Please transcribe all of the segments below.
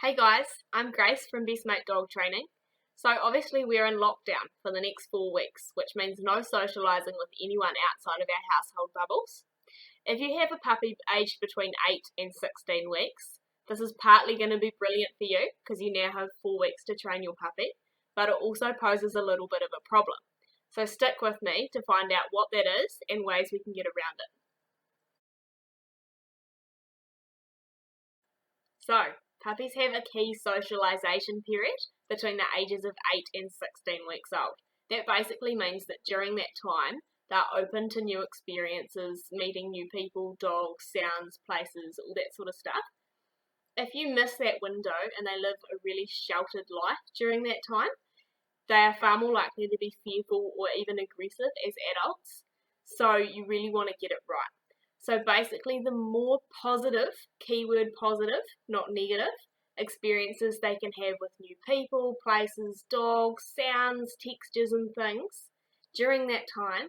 Hey guys, I'm Grace from Best Mate Dog Training. So obviously we're in lockdown for the next 4 weeks, which means no socialising with anyone outside of our household bubbles. If you have a puppy aged between 8 and 16 weeks, this is partly going to be brilliant for you because you now have 4 weeks to train your puppy, but it also poses a little bit of a problem. So stick with me to find out what that is and ways we can get around it. So, puppies have a key socialisation period between the ages of 8 and 16 weeks old. That basically means that during that time, they're open to new experiences, meeting new people, dogs, sounds, places, all that sort of stuff. If you miss that window and they live a really sheltered life during that time, they are far more likely to be fearful or even aggressive as adults. So you really want to get it right. So basically, the more positive, keyword positive, not negative, experiences they can have with new people, places, dogs, sounds, textures, and things during that time,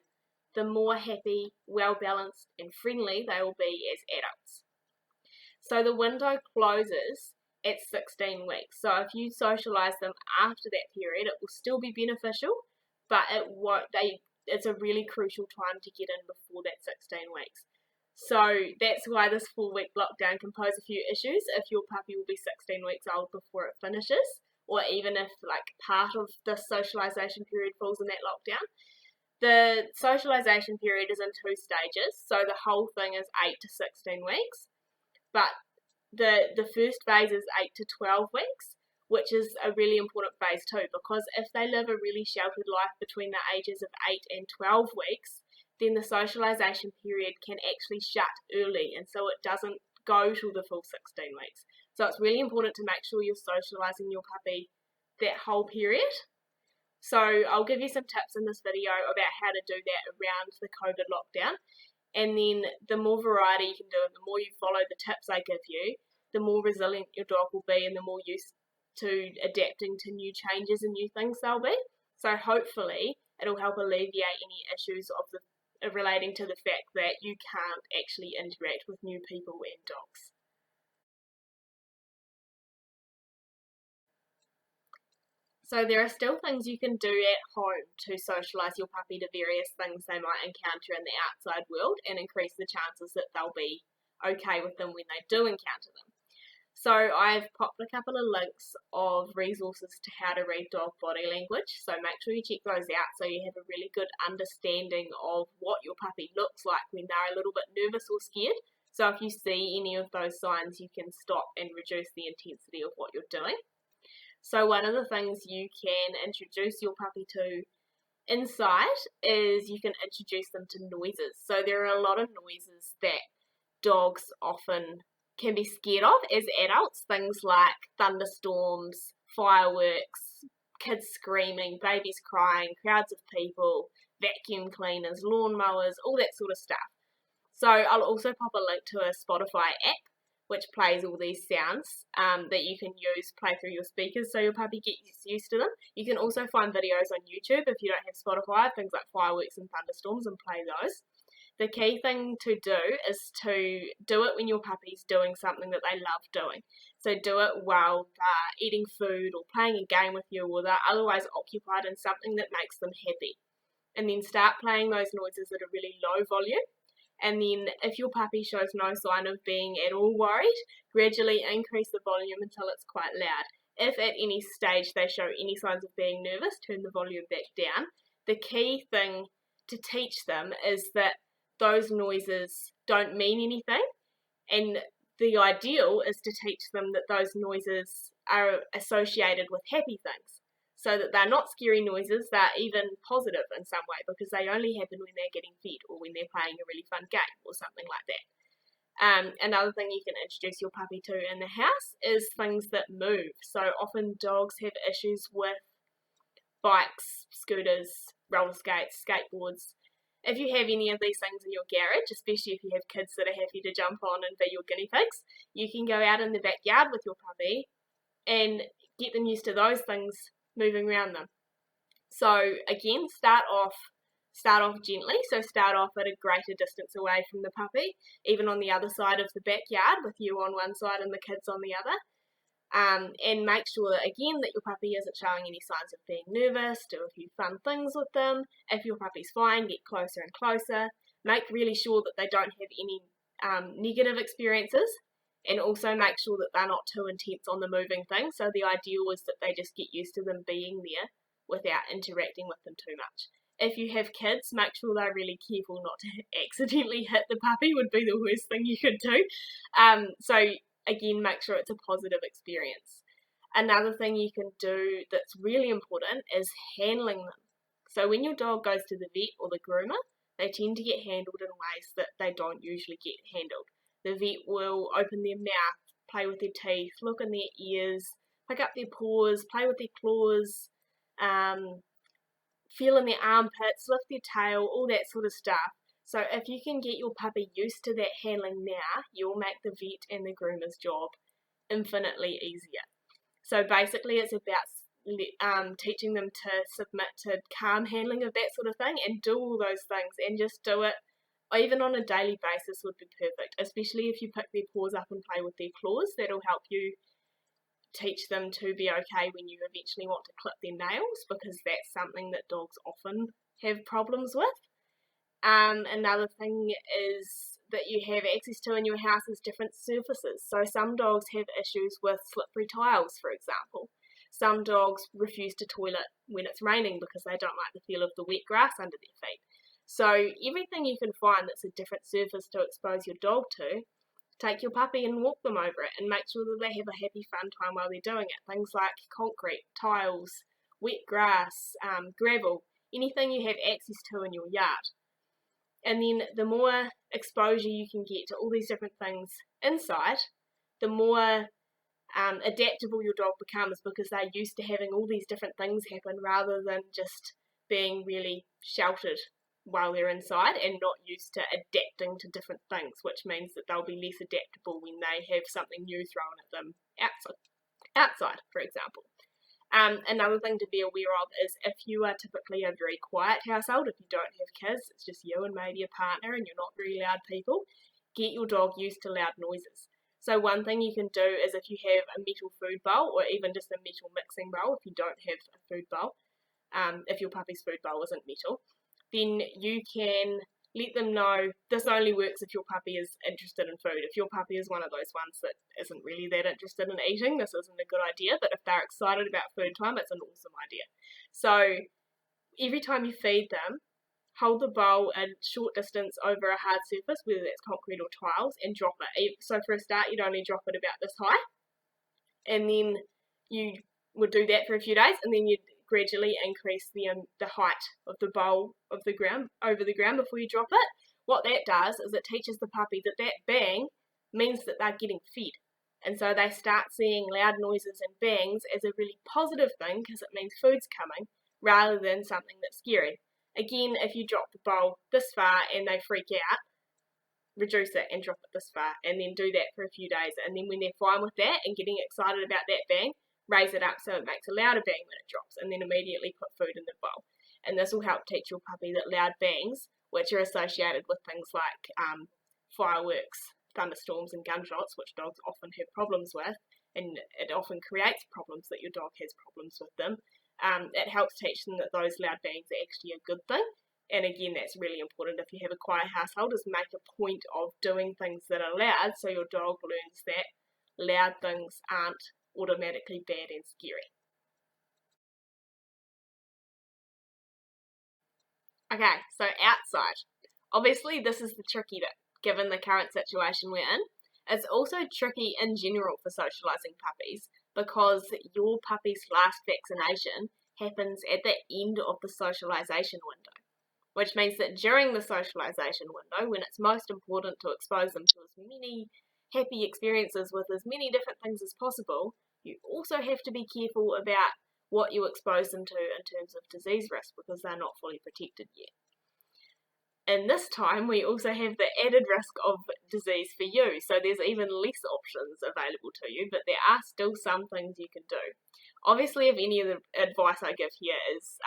the more happy, well balanced, and friendly they will be as adults. So the window closes at 16 weeks. So if you socialise them after that period, it will still be beneficial, but it's a really crucial time to get in before that 16 weeks. So that's why this 4-week lockdown can pose a few issues if your puppy will be 16 weeks old before it finishes, or even if part of the socialisation period falls in that lockdown. The socialisation period is in 2 stages, so the whole thing is 8 to 16 weeks, but the first phase is 8 to 12 weeks, which is a really important phase too, because if they live a really sheltered life between the ages of 8 and 12 weeks, then the socialisation period can actually shut early, and so it doesn't go till the full 16 weeks. So it's really important to make sure you're socialising your puppy that whole period. So I'll give you some tips in this video about how to do that around the COVID lockdown, and then the more variety you can do and the more you follow the tips I give you, the more resilient your dog will be and the more used to adapting to new changes and new things they'll be. So hopefully it'll help alleviate any issues relating to the fact that you can't actually interact with new people and dogs. So there are still things you can do at home to socialise your puppy to various things they might encounter in the outside world and increase the chances that they'll be okay with them when they do encounter them. So I've popped a couple of links of resources to how to read dog body language, so make sure you check those out so you have a really good understanding of what your puppy looks like when they're a little bit nervous or scared. So if you see any of those signs, you can stop and reduce the intensity of what you're doing. So one of the things you can introduce your puppy to inside is you can introduce them to noises. So there are a lot of noises that dogs often can be scared of as adults, things like thunderstorms, fireworks, kids screaming, babies crying, crowds of people, vacuum cleaners, lawnmowers, all that sort of stuff. So I'll also pop a link to a Spotify app which plays all these sounds that you can play through your speakers so your puppy gets used to them. You can also find videos on YouTube if you don't have Spotify, things like fireworks and thunderstorms, and play those. The key thing to do is to do it when your puppy's doing something that they love doing. So do it while they're eating food or playing a game with you, or they're otherwise occupied in something that makes them happy. And then start playing those noises at a really low volume. And then if your puppy shows no sign of being at all worried, gradually increase the volume until it's quite loud. If at any stage they show any signs of being nervous, turn the volume back down. The key thing to teach them is that those noises don't mean anything, and the ideal is to teach them that those noises are associated with happy things, so that they're not scary noises, they're even positive in some way, because they only happen when they're getting fed or when they're playing a really fun game or something like that. Another thing you can introduce your puppy to in the house is things that move. So often dogs have issues with bikes, scooters, roller skates, skateboards. If you have any of these things in your garage, especially if you have kids that are happy to jump on and be your guinea pigs, you can go out in the backyard with your puppy and get them used to those things moving around them. So again, start off gently, so start off at a greater distance away from the puppy, even on the other side of the backyard with you on one side and the kids on the other. And make sure that, again, that your puppy isn't showing any signs of being nervous. Do a few fun things with them. If your puppy's fine, get closer and closer. Make really sure that they don't have any negative experiences, and also make sure that they're not too intense on the moving thing. So the ideal is that they just get used to them being there without interacting with them too much. If you have kids, make sure they're really careful not to accidentally hit the puppy, would be the worst thing you could do. So again, make sure it's a positive experience. Another thing you can do that's really important is handling them. So when your dog goes to the vet or the groomer, they tend to get handled in ways that they don't usually get handled. The vet will open their mouth, play with their teeth, look in their ears, pick up their paws, play with their claws, feel in their armpits, lift their tail, all that sort of stuff. So if you can get your puppy used to that handling now, you'll make the vet and the groomer's job infinitely easier. So basically it's about teaching them to submit to calm handling of that sort of thing and do all those things, and just do it even on a daily basis would be perfect, especially if you pick their paws up and play with their claws. That'll help you teach them to be okay when you eventually want to clip their nails, because that's something that dogs often have problems with. Another thing is that you have access to in your house is different surfaces. So some dogs have issues with slippery tiles, for example. Some dogs refuse to toilet when it's raining because they don't like the feel of the wet grass under their feet. So everything you can find that's a different surface to expose your dog to, take your puppy and walk them over it and make sure that they have a happy, fun time while they're doing it. Things like concrete, tiles, wet grass, gravel, anything you have access to in your yard. And then the more exposure you can get to all these different things inside, the more adaptable your dog becomes, because they're used to having all these different things happen rather than just being really sheltered while they're inside and not used to adapting to different things, which means that they'll be less adaptable when they have something new thrown at them outside, for example. Another thing to be aware of is if you are typically a very quiet household, if you don't have kids, it's just you and maybe a partner and you're not very loud people, get your dog used to loud noises. So one thing you can do is, if you have a metal food bowl or even just a metal mixing bowl, if you don't have a food bowl, if your puppy's food bowl isn't metal, then you can let them know this only works if your puppy is interested in food. If your puppy is one of those ones that isn't really that interested in eating, this isn't a good idea, but if they're excited about food time, it's an awesome idea. So every time you feed them, hold the bowl a short distance over a hard surface, whether that's concrete or tiles, and drop it. So for a start, you'd only drop it about this high, and then you would do that for a few days, and then you'd gradually increase the height of the bowl of the ground over the ground before you drop it. What that does is it teaches the puppy that bang means that they're getting fed, and so they start seeing loud noises and bangs as a really positive thing, because it means food's coming rather than something that's scary. Again, if you drop the bowl this far and they freak out, reduce it and drop it this far, and then do that for a few days, and then when they're fine with that and getting excited about that bang, raise it up so it makes a louder bang when it drops, and then immediately put food in the bowl. And this will help teach your puppy that loud bangs, which are associated with things like fireworks, thunderstorms and gunshots, which dogs often have problems with, and it often creates problems that your dog has problems with them. It helps teach them that those loud bangs are actually a good thing. And again, that's really important if you have a quiet household, is make a point of doing things that are loud so your dog learns that loud things aren't automatically bad and scary. Okay, so outside. Obviously, this is the tricky bit, given the current situation we're in. It's also tricky in general for socialising puppies, because your puppy's last vaccination happens at the end of the socialisation window, which means that during the socialisation window, when it's most important to expose them to as many happy experiences with as many different things as possible, you also have to be careful about what you expose them to in terms of disease risk, because they're not fully protected yet. In this time, we also have the added risk of disease for you, so there's even less options available to you, but there are still some things you can do. Obviously, if any of the advice I give here is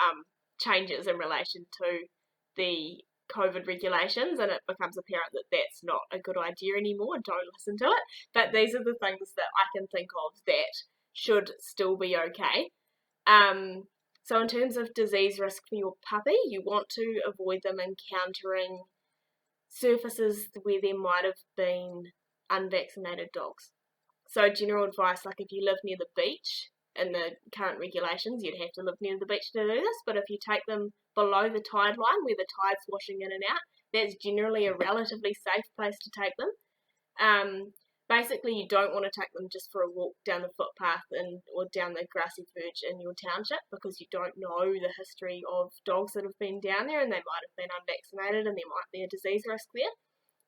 changes in relation to the COVID regulations and it becomes apparent that that's not a good idea anymore, don't listen to it. But these are the things that I can think of that should still be okay. So in terms of disease risk for your puppy, you want to avoid them encountering surfaces where there might have been unvaccinated dogs. So general advice, like if you live near the beach, in the current regulations, you'd have to live near the beach to do this, but if you take them below the tide line, where the tide's washing in and out, that's generally a relatively safe place to take them. Basically, you don't want to take them just for a walk down the footpath or down the grassy verge in your township, because you don't know the history of dogs that have been down there, and they might have been unvaccinated and there might be a disease risk there.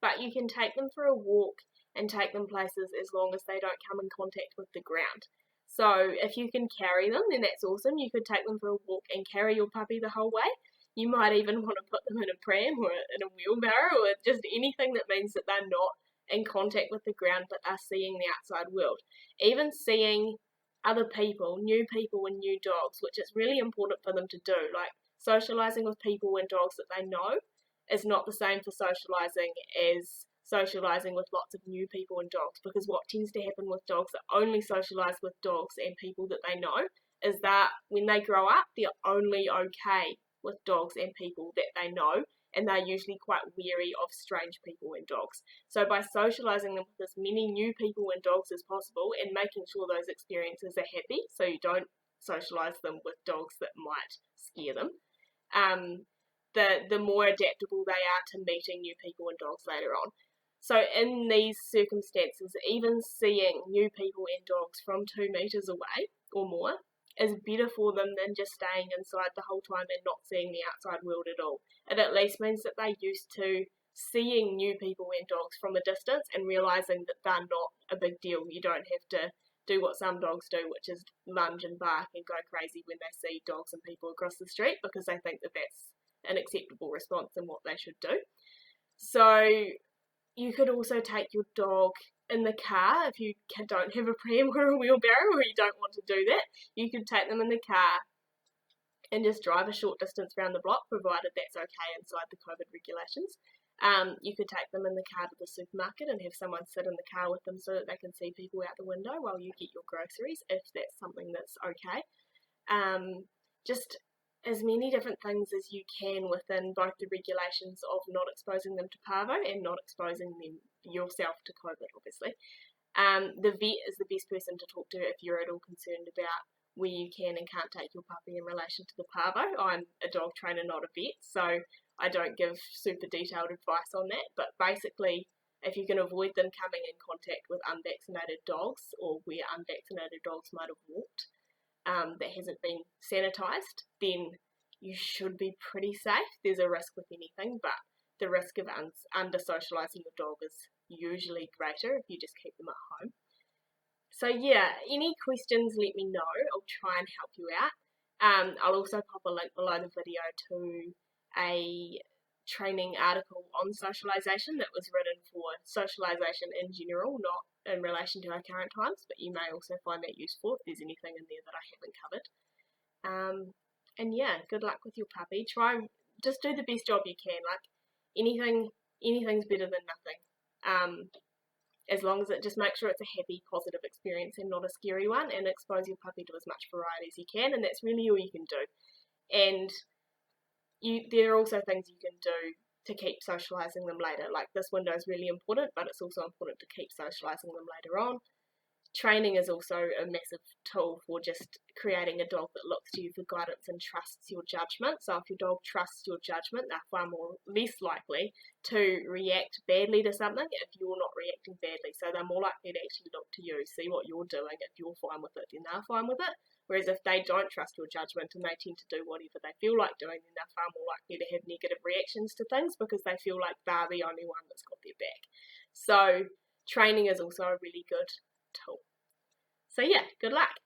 But you can take them for a walk and take them places as long as they don't come in contact with the ground. So if you can carry them, then that's awesome. You could take them for a walk and carry your puppy the whole way. You might even want to put them in a pram or in a wheelbarrow, or just anything that means that they're not in contact with the ground but are seeing the outside world. Even seeing other people, new people and new dogs, which is really important for them to do. Like socialising with people and dogs that they know is not the same for socialising as socialising with lots of new people and dogs, because what tends to happen with dogs that only socialise with dogs and people that they know is that when they grow up, they're only okay with dogs and people that they know, and they're usually quite wary of strange people and dogs. So by socialising them with as many new people and dogs as possible and making sure those experiences are happy, so you don't socialise them with dogs that might scare them, the more adaptable they are to meeting new people and dogs later on. So in these circumstances, even seeing new people and dogs from 2 metres away or more is better for them than just staying inside the whole time and not seeing the outside world at all. It at least means that they're used to seeing new people and dogs from a distance and realising that they're not a big deal. You don't have to do what some dogs do, which is lunge and bark and go crazy when they see dogs and people across the street, because they think that that's an acceptable response and what they should do. So you could also take your dog in the car if you don't have a pram or a wheelbarrow, or you don't want to do that. You could take them in the car and just drive a short distance around the block, provided that's okay inside the COVID regulations. You could take them in the car to the supermarket and have someone sit in the car with them so that they can see people out the window while you get your groceries, if that's something that's okay. Just as many different things as you can within both the regulations of not exposing them to parvo and not exposing them yourself to COVID, obviously. The vet is the best person to talk to if you're at all concerned about where you can and can't take your puppy in relation to the parvo. I'm a dog trainer, not a vet, so I don't give super detailed advice on that, but basically if you can avoid them coming in contact with unvaccinated dogs or where unvaccinated dogs might have walked, that hasn't been sanitised, then you should be pretty safe. There's a risk with anything, but the risk of under-socialising your dog is usually greater if you just keep them at home. So yeah, any questions, let me know. I'll try and help you out. I'll also pop a link below the video to a training article on socialisation that was written for socialisation in general, not in relation to our current times, but you may also find that useful if there's anything in there that I haven't covered. And yeah, good luck with your puppy. Just do the best job you can. Like anything's better than nothing. As long as just make sure it's a happy, positive experience and not a scary one, and expose your puppy to as much variety as you can, and that's really all you can do. And there are also things you can do to keep socialising them later. Like this window is really important, but it's also important to keep socialising them later on. Training is also a massive tool for just creating a dog that looks to you for guidance and trusts your judgment. So if your dog trusts your judgment, they're far less likely to react badly to something if you're not reacting badly. So they're more likely to actually look to you, see what you're doing. If you're fine with it, then they're fine with it. Whereas if they don't trust your judgment and they tend to do whatever they feel like doing, then they're far more likely to have negative reactions to things because they feel like they're the only one that's got their back. So training is also a really good tool. So yeah, good luck.